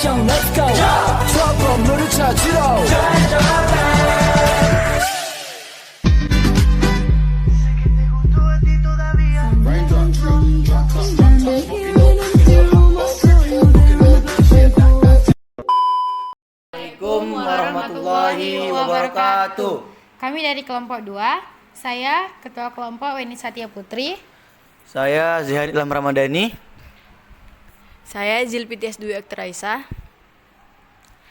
형 let's go 트러블을 찾으러 Assalamualaikum warahmatullahi wabarakatuh. Kami dari kelompok 2, saya Ketua Kelompok Weni Satya Putri. Saya Zihari Ilham Ramadhani. Saya Zilpitias Dwi Aktraisa.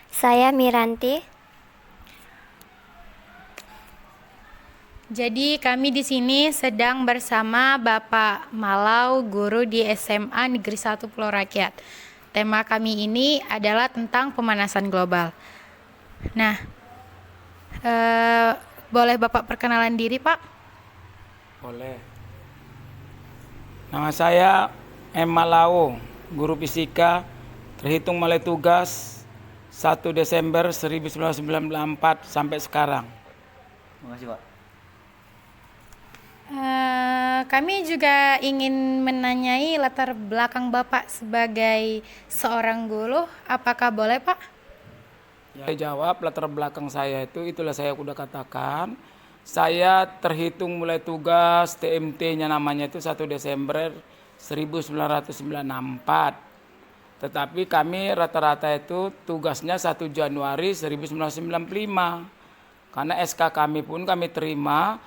Saya Miranti. Jadi kami di sini sedang bersama Bapak Malau, guru di SMA Negeri 1 Pulau Rakyat. Tema kami ini adalah tentang pemanasan global. Nah, boleh Bapak perkenalan diri, Pak? Boleh. Nama saya M. Malau, guru fisika, terhitung mulai tugas 1 Desember 1994 sampai sekarang. Terima kasih, Pak. Kami juga ingin menanyai latar belakang Bapak sebagai seorang guru. Apakah boleh, Pak? Ya, jawab latar belakang saya itulah saya udah katakan. Saya terhitung mulai tugas TMT-nya namanya itu 1 Desember 1994. Tetapi kami rata-rata itu tugasnya 1 Januari 1995. Karena SK kami pun kami terima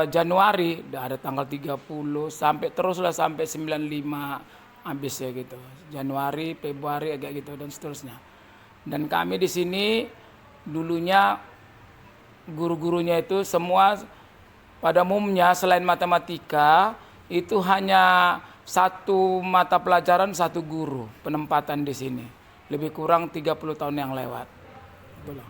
Januari, ada tanggal 30 sampai teruslah sampai 95 habis ya gitu. Januari, Februari agak gitu dan seterusnya. Dan kami di sini dulunya guru-gurunya itu semua pada umumnya selain matematika itu hanya satu mata pelajaran satu guru penempatan di sini. Lebih kurang 30 tahun yang lewat. Betul.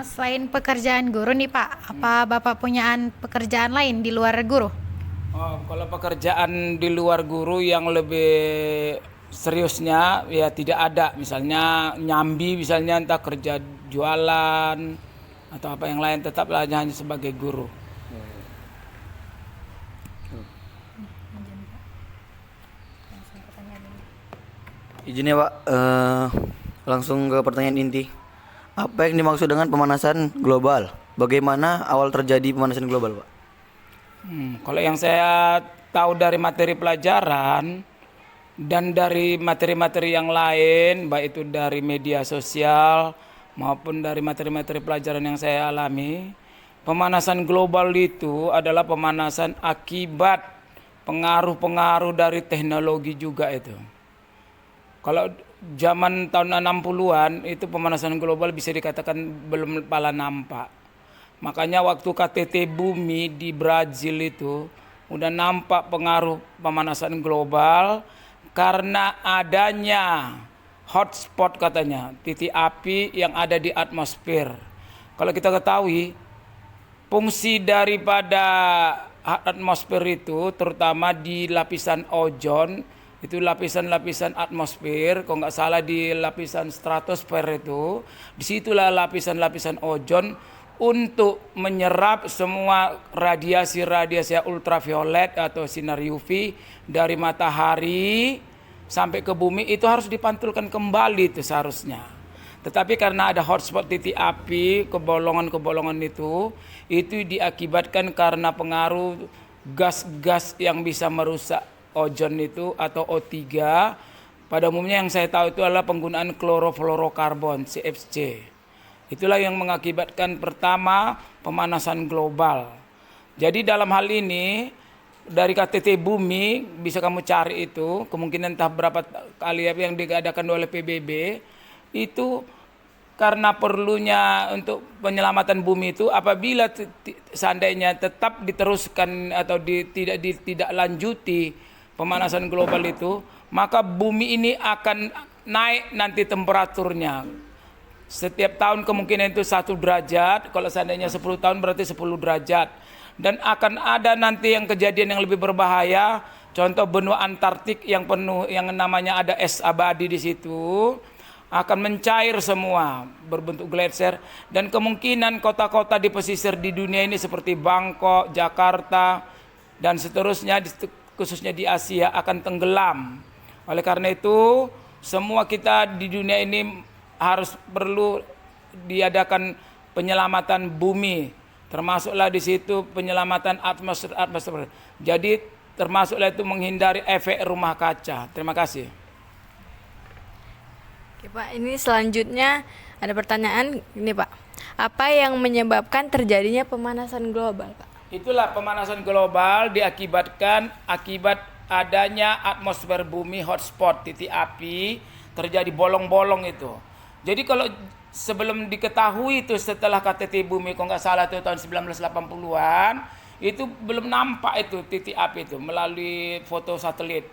Selain pekerjaan guru nih, Pak, apa Bapak punya pekerjaan lain di luar guru? Oh, kalau pekerjaan di luar guru yang lebih seriusnya ya tidak ada. Misalnya nyambi, misalnya entah kerja jualan atau apa yang lain, tetaplah hanya sebagai guru. Izin ya, Pak, langsung ke pertanyaan inti. Apa yang dimaksud dengan pemanasan global? Bagaimana awal terjadi pemanasan global, Pak? Kalau yang saya tahu dari materi pelajaran dan dari materi-materi yang lain, baik itu dari media sosial maupun dari materi-materi pelajaran yang saya alami, pemanasan global itu adalah pemanasan akibat pengaruh-pengaruh dari teknologi juga itu. Kalau zaman tahun 60-an itu pemanasan global bisa dikatakan belum pala nampak. Makanya waktu KTT Bumi di Brazil itu udah nampak pengaruh pemanasan global karena adanya hotspot katanya, titik api yang ada di atmosfer. Kalau kita ketahui fungsi daripada atmosfer itu terutama di lapisan ozon, itu lapisan-lapisan atmosfer, kalau nggak salah di lapisan stratosfer itu, disitulah lapisan-lapisan ozon untuk menyerap semua radiasi-radiasi ultraviolet atau sinar UV dari matahari sampai ke bumi itu harus dipantulkan kembali itu seharusnya. Tetapi karena ada hotspot titik api, kebolongan-kebolongan itu diakibatkan karena pengaruh gas-gas yang bisa merusak ozon itu atau O3. Pada umumnya yang saya tahu itu adalah penggunaan klorofluorokarbon CFC. Itulah yang mengakibatkan pertama pemanasan global. Jadi dalam hal ini dari KTT Bumi bisa kamu cari itu kemungkinan entah berapa kali yang diadakan oleh PBB itu karena perlunya untuk penyelamatan bumi itu apabila seandainya tetap diteruskan atau tidak lanjuti pemanasan global itu, maka bumi ini akan naik nanti temperaturnya. Setiap tahun kemungkinan itu 1 derajat, kalau seandainya 10 tahun berarti 10 derajat. Dan akan ada nanti yang kejadian yang lebih berbahaya, contoh benua Antartik yang penuh, yang namanya ada es abadi di situ, akan mencair semua berbentuk gletser. Dan kemungkinan kota-kota di pesisir di dunia ini seperti Bangkok, Jakarta, dan seterusnya, khususnya di Asia akan tenggelam. Oleh karena itu Semua kita di dunia ini harus perlu diadakan penyelamatan bumi, termasuklah di situ penyelamatan atmosfer. Jadi termasuklah itu menghindari efek rumah kaca. Terima kasih. Oke Pak, ini selanjutnya ada pertanyaan ini Pak. Apa yang menyebabkan terjadinya pemanasan global Pak? Itulah pemanasan global diakibatkan akibat adanya atmosfer bumi hotspot, titik api, terjadi bolong-bolong itu. Jadi kalau sebelum diketahui itu setelah KTT bumi kalau nggak salah itu tahun 1980-an, itu belum nampak itu titik api itu melalui foto satelit.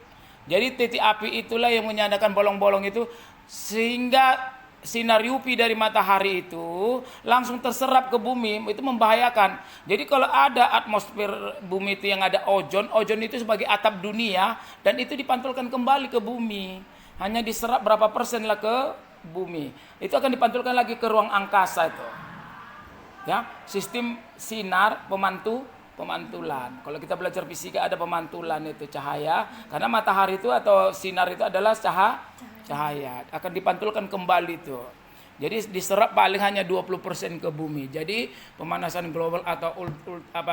Jadi titik api itulah yang menyandarkan bolong-bolong itu sehingga sinar UV dari matahari itu langsung terserap ke bumi, itu membahayakan. Jadi kalau ada atmosfer bumi itu yang ada ozon itu sebagai atap dunia dan itu dipantulkan kembali ke bumi. Hanya diserap berapa persen lah ke bumi. Itu akan dipantulkan lagi ke ruang angkasa itu. Ya, sistem sinar pemantulan. Kalau kita belajar fisika ada pemantulan itu cahaya, karena matahari itu atau sinar itu adalah cahaya akan dipantulkan kembali itu. Jadi diserap paling hanya 20% ke bumi. Jadi pemanasan global atau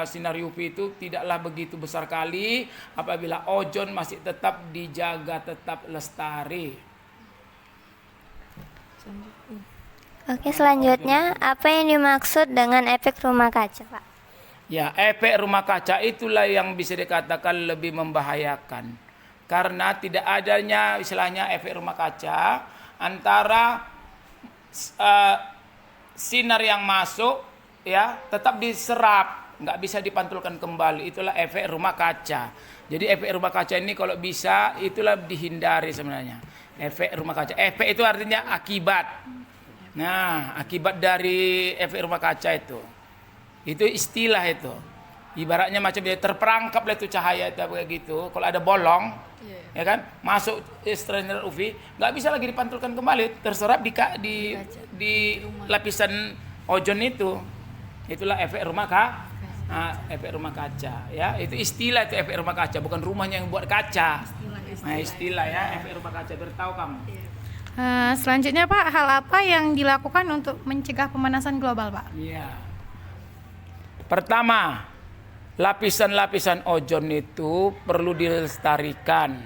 sinar UV itu tidaklah begitu besar kali apabila ozon masih tetap dijaga, tetap lestari. Oke, selanjutnya apa yang dimaksud dengan efek rumah kaca, Pak? Ya, efek rumah kaca itulah yang bisa dikatakan lebih membahayakan. Karena tidak adanya istilahnya efek rumah kaca antara sinar yang masuk ya tetap diserap, nggak bisa dipantulkan kembali. Itulah efek rumah kaca. Jadi efek rumah kaca ini kalau bisa itulah dihindari sebenarnya. Efek rumah kaca. Efek itu artinya akibat. Nah, akibat dari efek rumah kaca itu istilah itu. Ibaratnya macam dia terperangkap lah itu cahaya itu kayak gitu. Kalau ada bolong, ya kan, masuk sinar UV, nggak bisa lagi dipantulkan kembali, terserap di lapisan ozon itu. Itulah efek rumah kaca. Efek rumah kaca, ya itu istilah itu efek rumah kaca, bukan rumahnya yang buat kaca. Nah istilah ya efek rumah kaca, beritahu kamu. Selanjutnya Pak, hal apa yang dilakukan untuk mencegah pemanasan global Pak? Iya. Pertama, lapisan-lapisan ozon itu perlu dilestarikan.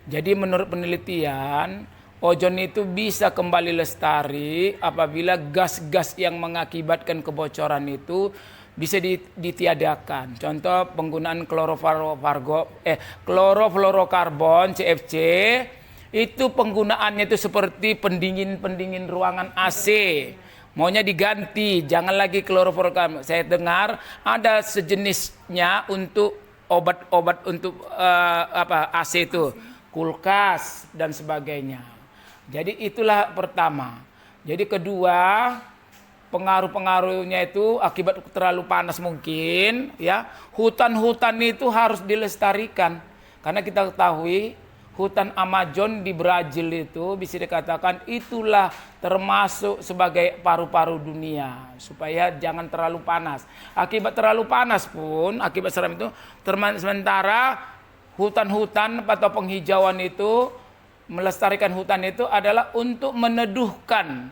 Jadi menurut penelitian, ozon itu bisa kembali lestari apabila gas-gas yang mengakibatkan kebocoran itu bisa ditiadakan. Contoh penggunaan klorofluorokarbon CFC, itu penggunaannya itu seperti pendingin ruangan AC. Maunya diganti, jangan lagi klorofluorokarbon. Saya dengar ada sejenisnya untuk obat-obat untuk AC itu, kulkas dan sebagainya. Jadi itulah pertama. Jadi kedua, pengaruh-pengaruhnya itu akibat terlalu panas mungkin, ya. Hutan-hutan itu harus dilestarikan. Karena kita ketahui hutan Amazon di Brazil itu bisa dikatakan itulah termasuk sebagai paru-paru dunia, supaya jangan terlalu panas. Akibat terlalu panas pun, akibat seram itu, sementara hutan-hutan atau penghijauan itu, melestarikan hutan itu adalah untuk meneduhkan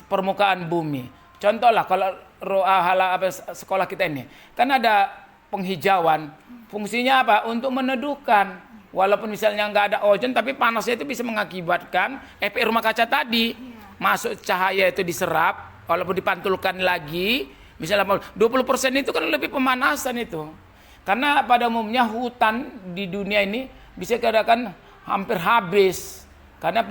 permukaan bumi. Contohlah kalau sekolah kita ini, kan ada penghijauan, fungsinya apa? Untuk meneduhkan. Walaupun misalnya nggak ada ozon, tapi panasnya itu bisa mengakibatkan efek rumah kaca tadi. Masuk cahaya itu diserap, walaupun dipantulkan lagi, misalnya 20% itu kan lebih pemanasan itu. Karena pada umumnya hutan di dunia ini bisa dikatakan hampir habis karena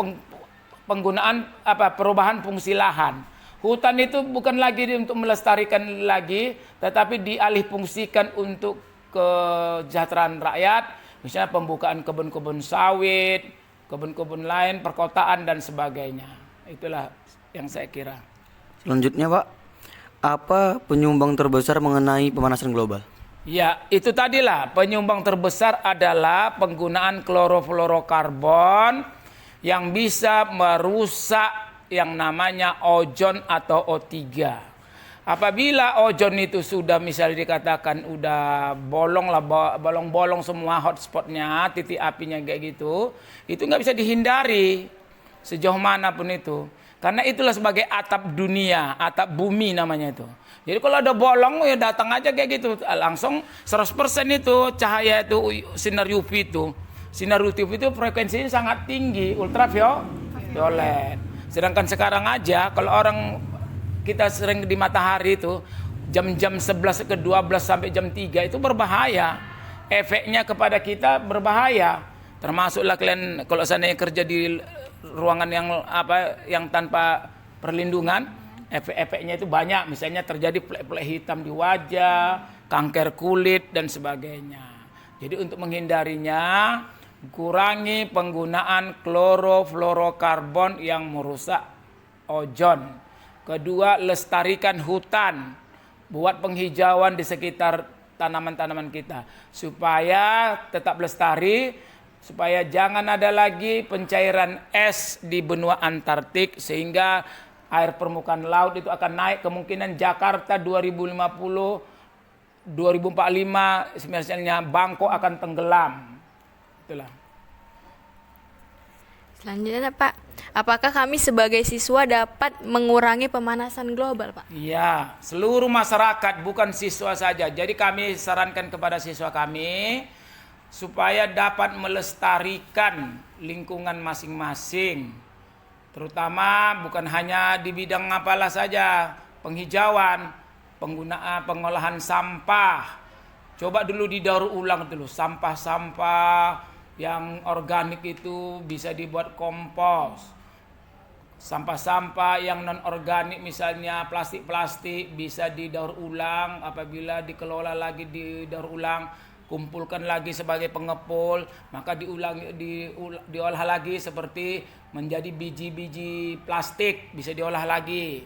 penggunaan perubahan fungsi lahan. Hutan itu bukan lagi untuk melestarikan lagi, tetapi dialihfungsikan untuk kesejahteraan rakyat. Misalnya pembukaan kebun-kebun sawit, kebun-kebun lain, perkotaan dan sebagainya. Itulah yang saya kira. Selanjutnya Pak, apa penyumbang terbesar mengenai pemanasan global? Ya, itu tadilah penyumbang terbesar adalah penggunaan klorofluorokarbon yang bisa merusak yang namanya ozon atau O3. Apabila ozon itu sudah misalnya dikatakan udah bolong lah, bolong-bolong semua hotspotnya, titik apinya kayak gitu, itu nggak bisa dihindari sejauh manapun itu. Karena itulah sebagai atap dunia, atap bumi namanya itu. Jadi kalau ada bolong ya datang aja kayak gitu, langsung 100% itu cahaya itu sinar UV itu. Sinar UV itu frekuensinya sangat tinggi, ultraviolet. Sedangkan sekarang aja kalau orang kita sering di matahari itu jam-jam 11 ke 12 sampai jam 3 itu berbahaya. Efeknya kepada kita berbahaya. Termasuklah kalian kalau seandainya kerja di ruangan yang tanpa perlindungan, efek-efeknya itu banyak. Misalnya terjadi plek-plek hitam di wajah, kanker kulit dan sebagainya. Jadi untuk menghindarinya, kurangi penggunaan klorofluorokarbon yang merusak ozon. Kedua, lestarikan hutan, buat penghijauan di sekitar tanaman-tanaman kita supaya tetap lestari, supaya jangan ada lagi pencairan es di benua Antartik sehingga air permukaan laut itu akan naik. Kemungkinan Jakarta 2050, 2045 misalnya Bangkok akan tenggelam. Itulah. Selanjutnya Pak, apakah kami sebagai siswa dapat mengurangi pemanasan global Pak? Iya, seluruh masyarakat bukan siswa saja. Jadi kami sarankan kepada siswa kami supaya dapat melestarikan lingkungan masing-masing. Terutama bukan hanya di bidang apalah saja, penghijauan, penggunaan pengolahan sampah. Coba dulu didaur ulang dulu sampah-sampah yang organik itu bisa dibuat kompos. Sampah-sampah yang non organik misalnya plastik-plastik bisa didaur ulang. Apabila dikelola lagi didaur ulang, kumpulkan lagi sebagai pengepul, maka diolah lagi seperti menjadi biji-biji plastik, bisa diolah lagi.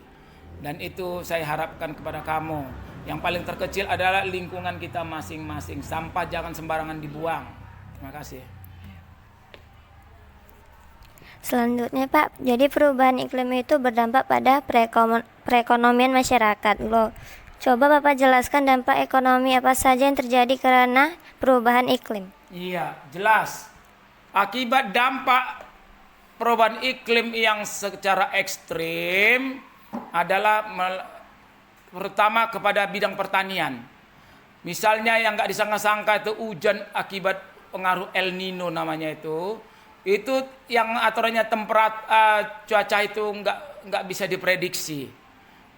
Dan itu saya harapkan kepada kamu. Yang paling terkecil adalah lingkungan kita masing-masing. Sampah jangan sembarangan dibuang. Terima kasih. Selanjutnya Pak, jadi perubahan iklim itu berdampak pada perekonomian masyarakat. Loh, coba Bapak jelaskan dampak ekonomi apa saja yang terjadi karena perubahan iklim. Iya, jelas. Akibat dampak perubahan iklim yang secara ekstrim adalah terutama kepada bidang pertanian. Misalnya yang nggak disangka-sangka itu hujan akibat pengaruh El Nino namanya itu yang aturannya cuaca itu nggak bisa diprediksi.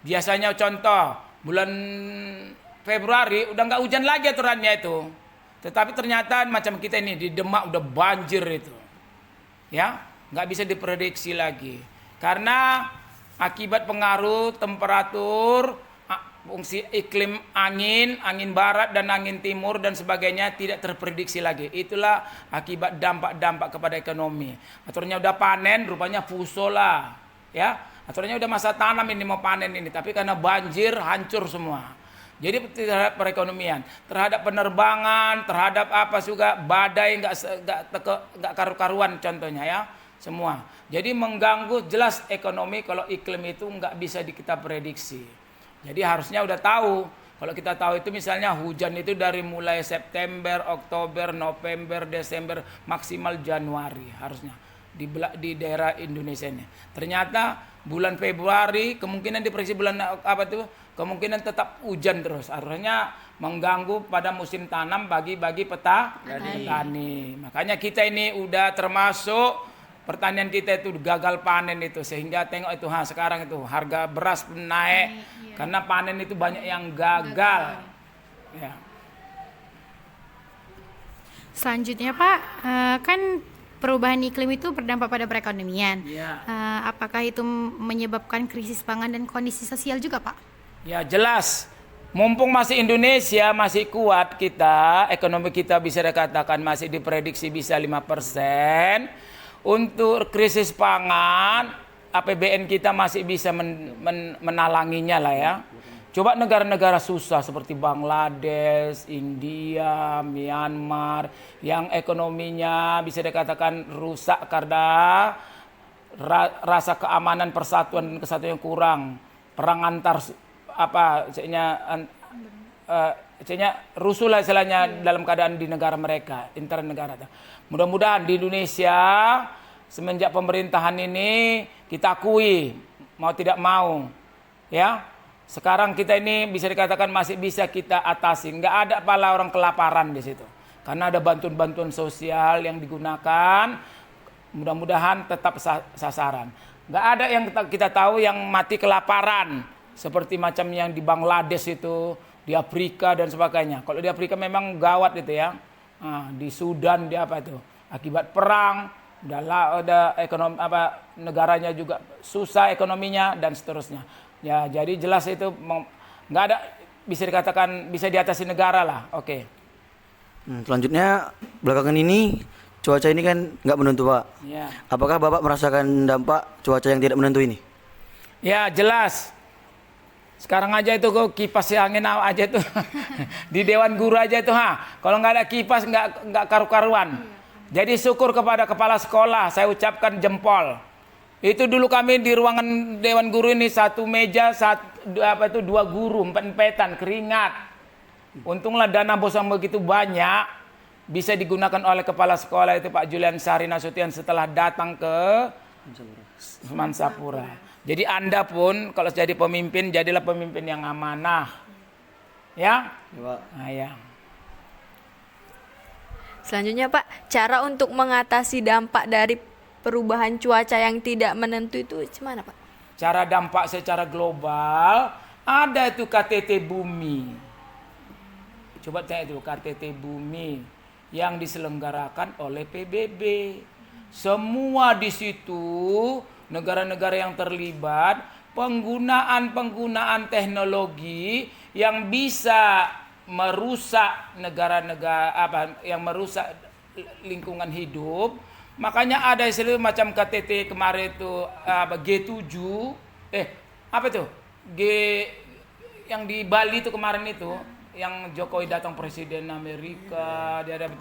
Biasanya contoh bulan Februari udah nggak hujan lagi aturannya itu, tetapi ternyata macam kita ini di Demak udah banjir itu, ya nggak bisa diprediksi lagi karena akibat pengaruh temperatur, fungsi iklim angin barat dan angin timur dan sebagainya tidak terprediksi lagi. Itulah akibat dampak-dampak kepada ekonomi. Aturannya udah panen, rupanya fusola, ya. Aturannya udah masa tanam ini mau panen ini, tapi karena banjir hancur semua. Jadi terhadap perekonomian, terhadap penerbangan, terhadap apa juga badai nggak karu-karuan contohnya ya, semua. Jadi mengganggu jelas ekonomi kalau iklim itu nggak bisa kita prediksi. Jadi harusnya udah tahu. Kalau kita tahu itu misalnya hujan itu dari mulai September, Oktober, November, Desember, maksimal Januari harusnya di daerah Indonesia ini. Ternyata bulan Februari kemungkinan diprediksi bulan kemungkinan tetap hujan terus. Harusnya mengganggu pada musim tanam bagi petani. Makanya kita ini udah termasuk pertanian kita itu gagal panen itu sehingga tengok itu sekarang itu harga beras naik karena panen itu banyak yang gagal. Ya. Selanjutnya Pak, kan perubahan iklim itu berdampak pada perekonomian. Ya. Apakah itu menyebabkan krisis pangan dan kondisi sosial juga Pak? Ya jelas. Mumpung masih Indonesia masih kuat kita, ekonomi kita bisa dikatakan masih diprediksi bisa 5%. Untuk krisis pangan, APBN kita masih bisa menalanginya lah ya. Coba negara-negara susah seperti Bangladesh, India, Myanmar, yang ekonominya bisa dikatakan rusak karena rasa keamanan persatuan dan kesatuan yang kurang. Perang antar rusuh lah istilahnya dalam keadaan di negara mereka, intern negara. Mudah-mudahan di Indonesia semenjak pemerintahan ini kita akui mau tidak mau, ya. Sekarang kita ini bisa dikatakan masih bisa kita atasi. Nggak ada pala orang kelaparan di situ. Karena ada bantuan-bantuan sosial yang digunakan. Mudah-mudahan tetap sasaran. Nggak ada yang kita tahu yang mati kelaparan. Seperti macam yang di Bangladesh itu, di Afrika dan sebagainya. Kalau di Afrika memang gawat itu ya. Nah, di Sudan di apa itu? Akibat perang, udah ekonomi negaranya juga susah ekonominya dan seterusnya. Ya, jadi jelas itu nggak ada bisa dikatakan bisa diatasi negara lah. Oke. Selanjutnya belakangan ini cuaca ini kan nggak menentu, Pak. Ya. Apakah Bapak merasakan dampak cuaca yang tidak menentu ini? Ya, jelas. Sekarang aja itu kok kipas angin aja tuh di Dewan Guru aja itu kalau nggak ada kipas nggak karu-karuan. Jadi syukur kepada kepala sekolah, saya ucapkan jempol. Itu dulu kami di ruangan Dewan Guru ini satu meja, dua guru, empet-empetan, keringat. Untunglah dana bos yang begitu banyak bisa digunakan oleh kepala sekolah itu Pak Julian Sari Nasution setelah datang ke Mansapura. Jadi Anda pun kalau jadi pemimpin, jadilah pemimpin yang amanah. Ya? Nah, ya. Selanjutnya Pak, cara untuk mengatasi dampak dari perubahan cuaca yang tidak menentu itu gimana Pak? Cara dampak secara global, ada itu KTT Bumi. Coba tanya itu KTT Bumi yang diselenggarakan oleh PBB. Semua di situ negara-negara yang terlibat penggunaan teknologi yang bisa merusak negara-negara yang merusak lingkungan hidup. Makanya ada istilah macam KTT kemarin itu G7 yang di Bali itu kemarin itu yang Jokowi datang presiden Amerika dia ada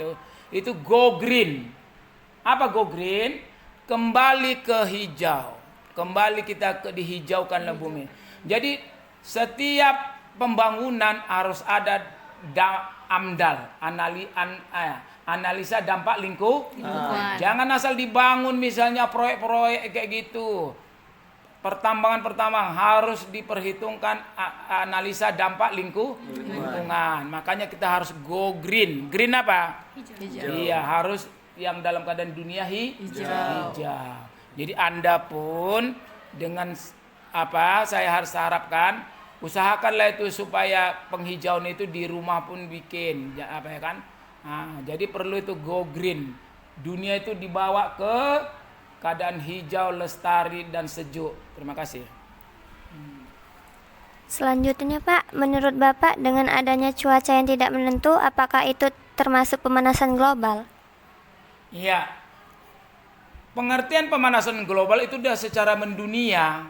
itu go green. Apa go green? Kembali ke hijau, kembali kita dihijaukan bumi. Jadi setiap pembangunan harus ada analisa dampak lingkungan. Jangan asal dibangun misalnya proyek-proyek kayak gitu. Pertambangan harus diperhitungkan analisa dampak lingkungan. Makanya kita harus go green. Green apa? Hijau. Iya, harus yang dalam keadaan dunia hijau. Jadi Anda pun dengan saya harus harapkan usahakanlah itu supaya penghijauan itu di rumah pun bikin kan. Nah, jadi perlu itu go green. Dunia itu dibawa ke keadaan hijau, lestari dan sejuk. Terima kasih. Selanjutnya Pak, menurut Bapak dengan adanya cuaca yang tidak menentu, apakah itu termasuk pemanasan global? Iya. Pengertian pemanasan global itu sudah secara mendunia.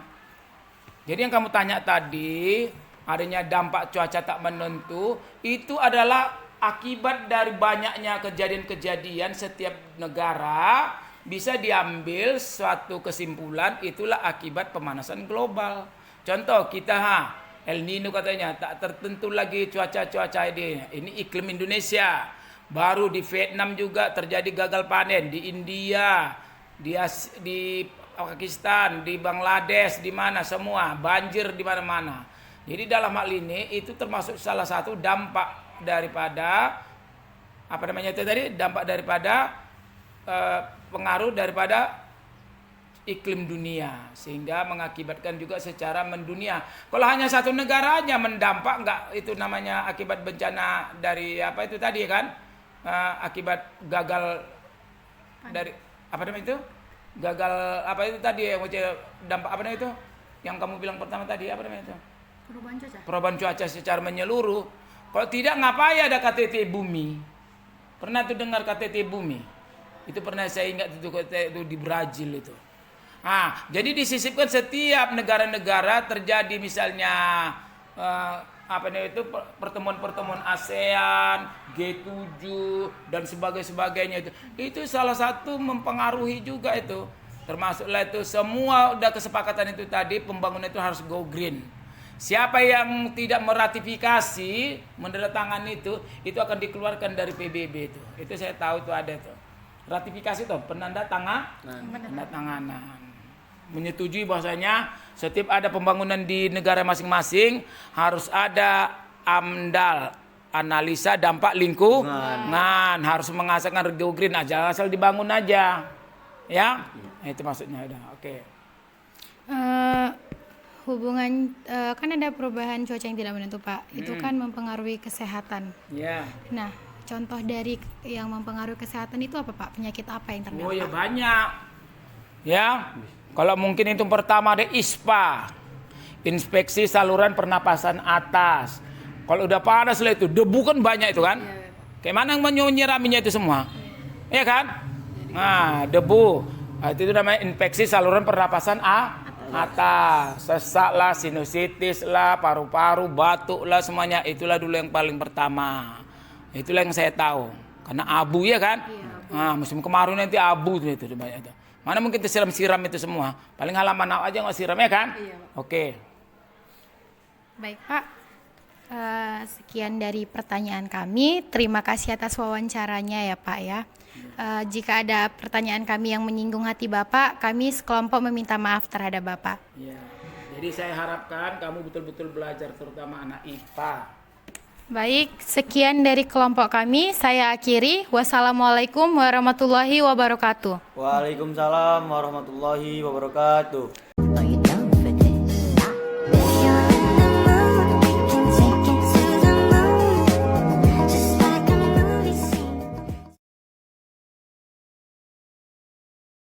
Jadi yang kamu tanya tadi, adanya dampak cuaca tak menentu, itu adalah akibat dari banyaknya kejadian-kejadian setiap negara bisa diambil suatu kesimpulan itulah akibat pemanasan global. Contoh kita El Nino katanya tak tertentu lagi cuaca ini iklim Indonesia. Baru di Vietnam juga terjadi gagal panen, di India, di Pakistan, di Bangladesh, di mana semua banjir di mana-mana. Jadi dalam hal ini itu termasuk salah satu dampak daripada dampak daripada pengaruh daripada iklim dunia sehingga mengakibatkan juga secara mendunia. Kalau hanya satu negara aja mendampak enggak itu namanya akibat bencana dari akibat gagal dari gagal dampak yang kamu bilang pertama tadi perubahan cuaca secara menyeluruh. Kalau tidak ngapain ada KTT Bumi? Pernah tuh dengar KTT Bumi? Itu pernah saya ingat itu di Brazil itu. Jadi disisipkan setiap negara-negara terjadi misalnya pertemuan-pertemuan ASEAN, G7 dan sebagainya itu salah satu mempengaruhi juga itu. Termasuklah itu semua udah kesepakatan itu tadi pembangunan itu harus go green. Siapa yang tidak meratifikasi, menandatangani itu akan dikeluarkan dari PBB itu. Itu saya tahu itu ada tuh. Ratifikasi tuh penandatanganan. Menyetujui bahwasanya setiap ada pembangunan di negara masing-masing harus ada AMDAL, analisa dampak lingkungan, harus mengasahkan Rio Green aja, asal dibangun aja. Ya, itu maksudnya udah. Oke. Hubungan kan ada perubahan cuaca yang tidak menentu Pak, itu kan mempengaruhi kesehatan. Ya. Nah, contoh dari yang mempengaruhi kesehatan itu apa Pak? Penyakit apa yang terdampak? Oh ya banyak. Ya, kalau mungkin itu pertama ada ISPA, inspeksi saluran pernapasan atas. Kalau udah panas lah itu, debu kan banyak itu kan. Kayak mana yang menyiraminya itu semua? Iya kan? Nah, debu. Nah, itu namanya infeksi saluran pernapasan atas. Sesak lah, sinusitis lah, paru-paru, batuk lah, semuanya. Itulah dulu yang paling pertama. Itulah yang saya tahu. Karena abu ya kan? Nah, musim kemarau nanti abu itu banyak itu. Mana mungkin siram-siram itu semua. Paling halaman aja nggak siram ya kan? Oke. Baik Pak, sekian dari pertanyaan kami. Terima kasih atas wawancaranya ya Pak ya. Jika ada pertanyaan kami yang menyinggung hati Bapak, kami sekelompok meminta maaf terhadap Bapak. Ya. Jadi saya harapkan kamu betul-betul belajar, terutama anak IPA. Baik, sekian dari kelompok kami. Saya akhiri. Wassalamualaikum warahmatullahi wabarakatuh. Waalaikumsalam warahmatullahi wabarakatuh.